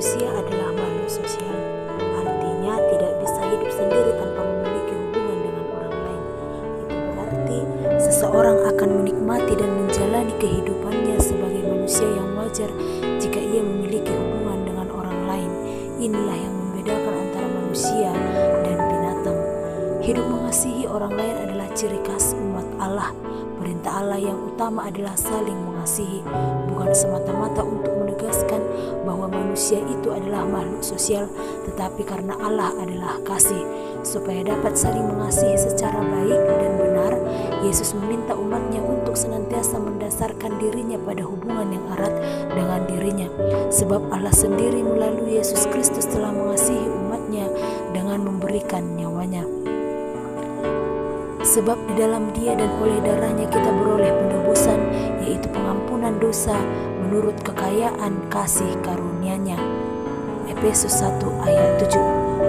Manusia adalah makhluk sosial, artinya tidak bisa hidup sendiri tanpa memiliki hubungan dengan orang lain. Itu berarti seseorang akan menikmati dan menjalani kehidupannya sebagai manusia yang wajar jika ia memiliki hubungan dengan orang lain. Inilah yang membedakan antara manusia dan binatang. Hidup mengasihi orang lain adalah ciri khas umat Allah. Perintah Allah yang utama adalah saling mengasihi, bukan semata-mata untuk menegaskan bahwa manusia itu adalah makhluk sosial, tetapi karena Allah adalah kasih. Supaya dapat saling mengasihi secara baik dan benar, Yesus meminta umatnya untuk senantiasa mendasarkan dirinya pada hubungan yang erat dengan dirinya. Sebab Allah sendiri melalui Yesus Kristus telah mengasihi umatnya dengan memberikan nyawanya. Sebab di dalam Dia dan oleh darahnya kita beroleh penebusan, yaitu pengampunan dosa menurut kekayaan kasih karunia-Nya. Efesus 1 ayat 7.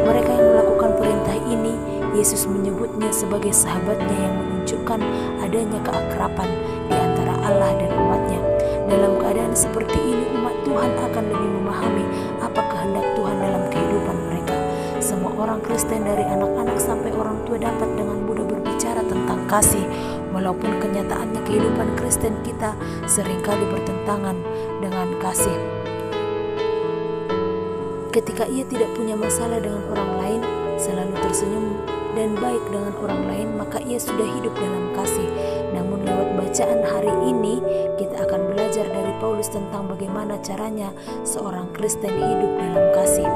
Mereka yang melakukan perintah ini, Yesus menyebutnya sebagai sahabatnya yang menunjukkan adanya keakraban di antara Allah dan umatnya. Dalam keadaan seperti ini, umat Tuhan akan lebih memahami apa kehendak Tuhan dalam kehidupan mereka. Semua orang Kristen dari anak-anak sampai orang tua dapat dengan mudah berbicara tentang kasih, walaupun kenyataannya kehidupan Kristen kita seringkali bertentangan dengan kasih. Ketika ia tidak punya masalah dengan orang lain, selalu tersenyum dan baik dengan orang lain, maka ia sudah hidup dalam kasih. Namun lewat bacaan hari ini, kita akan belajar dari Paulus tentang bagaimana caranya seorang Kristen hidup dalam kasih.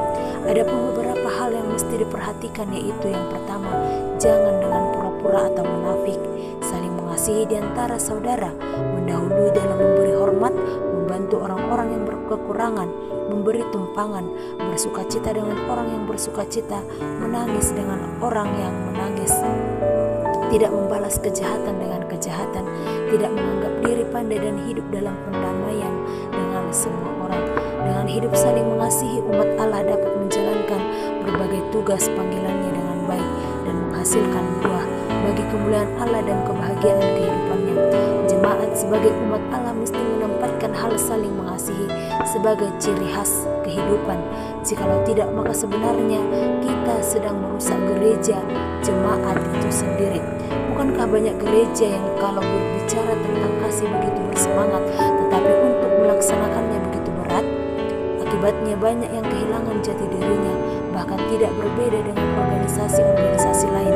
Ada beberapa hal yang mesti diperhatikan, yaitu yang pertama, jangan dengan pura-pura atau munafik. Saling mengasihi di antara saudara, mendahului dalam memberi hormat, membantu orang-orang yang berkekurangan, memberi tumpangan, bersukacita dengan orang yang bersukacita, menangis dengan orang yang menangis, tidak membalas kejahatan dengan kejahatan, tidak menganggap diri pandai dan hidup dalam pendamaian dengan semua orang. Dengan hidup saling mengasihi, umat Allah dapat menjalankan berbagai tugas panggilannya dengan baik dan menghasilkan buah bagi kemuliaan Allah dan kebahagiaan kehidupannya. Jemaat sebagai umat Allah mesti menempatkan hal saling mengasihi sebagai ciri khas kehidupan. Jikalau tidak, maka sebenarnya kita sedang merusak gereja jemaat itu sendiri. Bukankah banyak gereja yang kalau berbicara tentang kasih begitu bersemangat, tetapi untuk melaksanakannya begitu berat? Akibatnya banyak yang kehilangan jati dirinya, bahkan tidak berbeda dengan organisasi-organisasi lain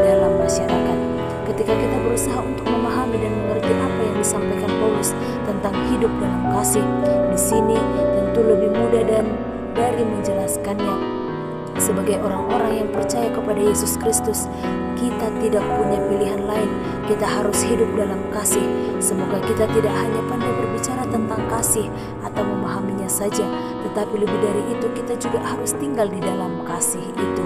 dalam masyarakat. Ketika kita berusaha untuk memahami dan mengerti apa yang disampaikan Paulus tentang hidup dalam kasih, di sini tentu lebih mudah dan dari menjelaskannya. Sebagai orang-orang yang percaya kepada Yesus Kristus, kita tidak punya pilihan lain. Kita harus hidup dalam kasih. Semoga kita tidak hanya pandai berbicara tentang kasih atau memahaminya saja, tetapi lebih dari itu kita juga harus tinggal di dalam kasih itu.